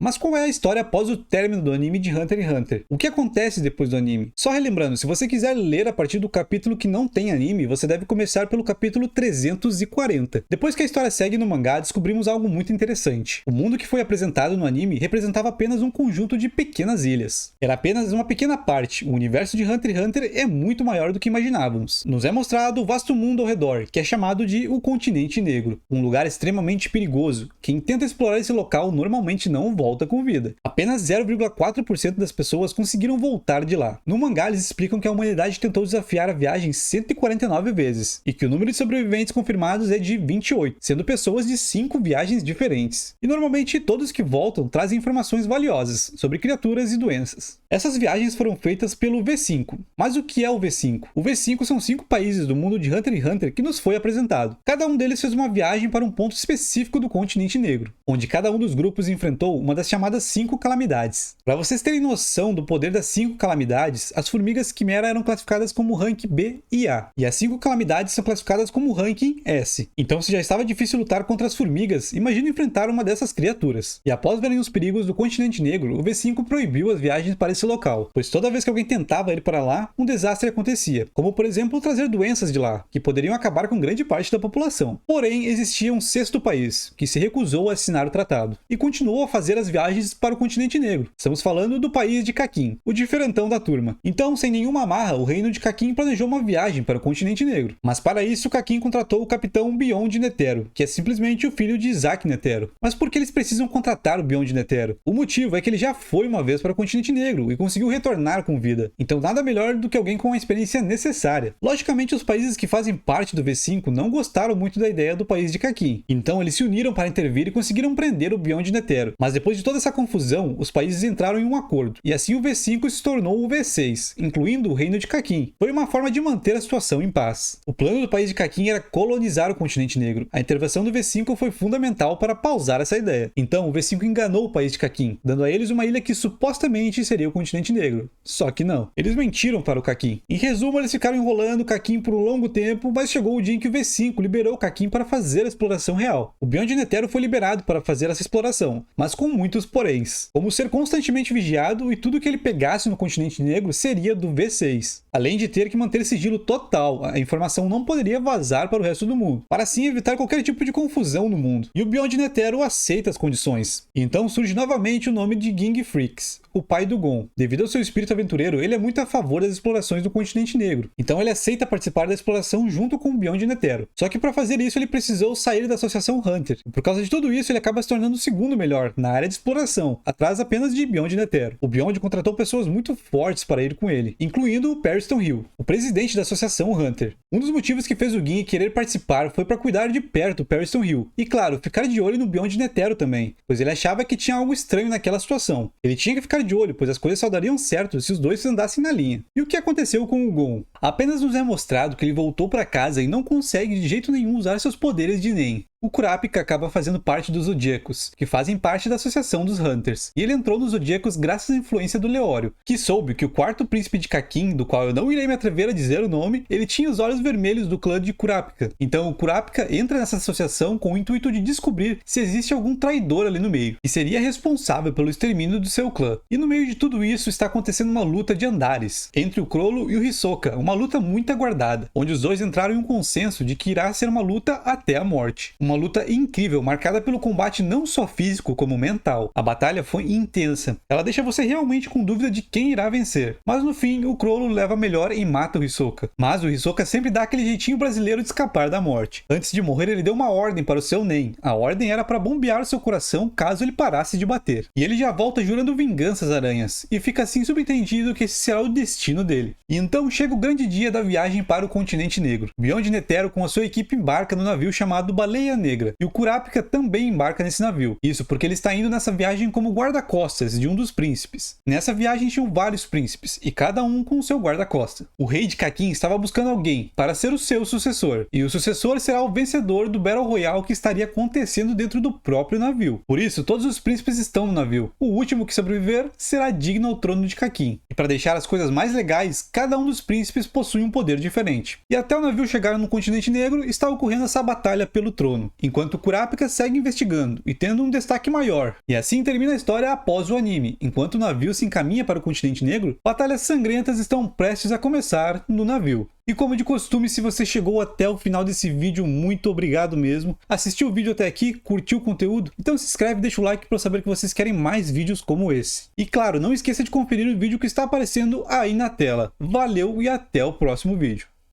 Mas qual é a história após o término do anime de Hunter x Hunter? O que acontece depois do anime? Só relembrando, se você quiser ler a partir do capítulo que não tem anime, você deve começar pelo capítulo 340. Depois que a história segue no mangá, descobrimos algo muito interessante. O mundo que foi apresentado no anime representava apenas um conjunto de pequenas ilhas. Era apenas uma pequena parte. O universo de Hunter x Hunter é muito maior do que imaginávamos. Nos é mostrado o vasto mundo ao redor, que é chamado de o Continente Negro, um lugar extremamente perigoso. Quem tenta explorar esse local normalmente não volta com vida. Apenas 0,4% das pessoas conseguiram voltar de lá. No mangá eles explicam que a humanidade tentou desafiar a viagem 149 vezes, e que o número de sobreviventes confirmados é de 28, sendo pessoas de 5 viagens diferentes. E normalmente todos que voltam trazem informações valiosas sobre criaturas e doenças. Essas viagens foram feitas pelo V5. Mas o que é o V5? O V5 são 5 países do mundo de Hunter x Hunter que nos foi apresentado. Cada um deles fez uma viagem para um ponto específico do Continente Negro, onde cada um dos grupos enfrentou uma das chamadas 5 calamidades. Para vocês terem noção do poder das 5 calamidades, as formigas quimera eram classificadas como rank B e A, e as 5 calamidades são classificadas como ranking S. Então, se já estava difícil lutar contra as formigas, imagine enfrentar uma dessas criaturas. E após verem os perigos do Continente Negro, o V5 proibiu as viagens para esse local, pois toda vez que alguém tentava ir para lá, um desastre acontecia, como por exemplo trazer doenças de lá, que poderiam acabar com grande parte da população. Porém, existia um 6º país, que se recusou a assinar o tratado, e continuou a fazer as viagens para o Continente Negro. Estamos falando do país de Kakin, o diferentão da turma. Então, sem nenhuma amarra, o reino de Kakin planejou uma viagem para o Continente Negro. Mas para isso, Kakin contratou o capitão Beyond Netero, que é simplesmente o filho de Isaac Netero. Mas por que eles precisam contratar o Beyond Netero? O motivo é que ele já foi uma vez para o Continente Negro e conseguiu retornar com vida. Então nada melhor do que alguém com a experiência necessária. Logicamente, os países que fazem parte do V5 não gostaram muito da ideia do país de Kakin. Então eles se uniram para intervir e conseguiram prender o Beyond Netero. Mas depois de toda essa confusão, os países entraram em um acordo. E assim o V5 se tornou o V6, incluindo o reino de Kakin. Foi uma forma de manter a situação em paz. O plano do país de Kakin era colonizar o Continente Negro. A intervenção do V5 foi fundamental para pausar essa ideia. Então o V5 enganou o país de Kakin, dando a eles uma ilha que supostamente seria o Continente Negro. Só que não. Eles mentiram para o Kakin. Em resumo, eles ficaram enrolando o Kakin por um longo tempo, mas chegou o dia em que o V5 liberou o Kakin para fazer a exploração real. O Beyond Netero foi liberado para fazer essa exploração, mas com muitos poréns, como ser constantemente vigiado e tudo que ele pegasse no Continente Negro seria do V6. Além de ter que manter sigilo total, a informação não poderia vazar para o resto do mundo, para assim evitar qualquer tipo de confusão no mundo. E o Beyond Netero aceita as condições. E então surge novamente o nome de Ging Freaks, o pai do Gon. Devido ao seu espírito aventureiro, ele é muito a favor das explorações do Continente Negro. Então ele aceita participar da exploração junto com o Beyond Netero. Só que para fazer isso ele precisou sair da Associação Hunter. E por causa de tudo isso ele acaba se tornando o segundo melhor na área de exploração, atrás apenas de Beyond Netero. O Beyond contratou pessoas muito fortes para ir com ele, incluindo o Periston Hill, o presidente da Associação Hunter. Um dos motivos que fez o Ging querer participar foi para cuidar de perto o Periston Hill. E claro, ficar de olho no Beyond Netero também, pois ele achava que tinha algo estranho naquela situação. Ele tinha que ficar de olho, pois as coisas só dariam certo se os dois andassem na linha. E o que aconteceu com o Gon? Apenas nos é mostrado que ele voltou para casa e não consegue de jeito nenhum usar seus poderes de Nen. O Kurapika acaba fazendo parte dos Zodíacos, que fazem parte da Associação dos Hunters, e ele entrou nos Zodíacos graças à influência do Leório, que soube que o 4º príncipe de Kakin, do qual eu não irei me atrever a dizer o nome, ele tinha os olhos vermelhos do clã de Kurapika. Então o Kurapika entra nessa associação com o intuito de descobrir se existe algum traidor ali no meio, e seria responsável pelo extermínio do seu clã. E no meio de tudo isso está acontecendo uma luta de andares, entre o Chrollo e o Hisoka, uma luta muito aguardada, onde os dois entraram em um consenso de que irá ser uma luta até a morte. Uma luta incrível, marcada pelo combate não só físico como mental. A batalha foi intensa. Ela deixa você realmente com dúvida de quem irá vencer. Mas no fim, o Chrollo leva melhor e mata o Hisoka. Mas o Hisoka sempre dá aquele jeitinho brasileiro de escapar da morte. Antes de morrer, ele deu uma ordem para o seu Nen. A ordem era para bombear seu coração caso ele parasse de bater. E ele já volta jurando vingança às aranhas. E fica assim subentendido que esse será o destino dele. E então chega o grande dia da viagem para o Continente Negro. Beyond Netero com a sua equipe embarca no navio chamado Baleia Negra. E o Kurapika também embarca nesse navio. Isso porque ele está indo nessa viagem como guarda-costas de um dos príncipes. Nessa viagem tinham vários príncipes, e cada um com o seu guarda-costa. O rei de Kakin estava buscando alguém para ser o seu sucessor. E o sucessor será o vencedor do Battle Royale que estaria acontecendo dentro do próprio navio. Por isso, todos os príncipes estão no navio. O último que sobreviver será digno ao trono de Kakin. E para deixar as coisas mais legais, cada um dos príncipes possui um poder diferente. E até o navio chegar no continente negro, está ocorrendo essa batalha pelo trono, enquanto Kurapika segue investigando e tendo um destaque maior. E assim termina a história após o anime. Enquanto o navio se encaminha para o continente negro, batalhas sangrentas estão prestes a começar no navio. E como de costume, se você chegou até o final desse vídeo, muito obrigado mesmo. Assistiu o vídeo até aqui? Curtiu o conteúdo? Então se inscreve e deixa o like para eu saber que vocês querem mais vídeos como esse. E claro, não esqueça de conferir o vídeo que está aparecendo aí na tela. Valeu e até o próximo vídeo.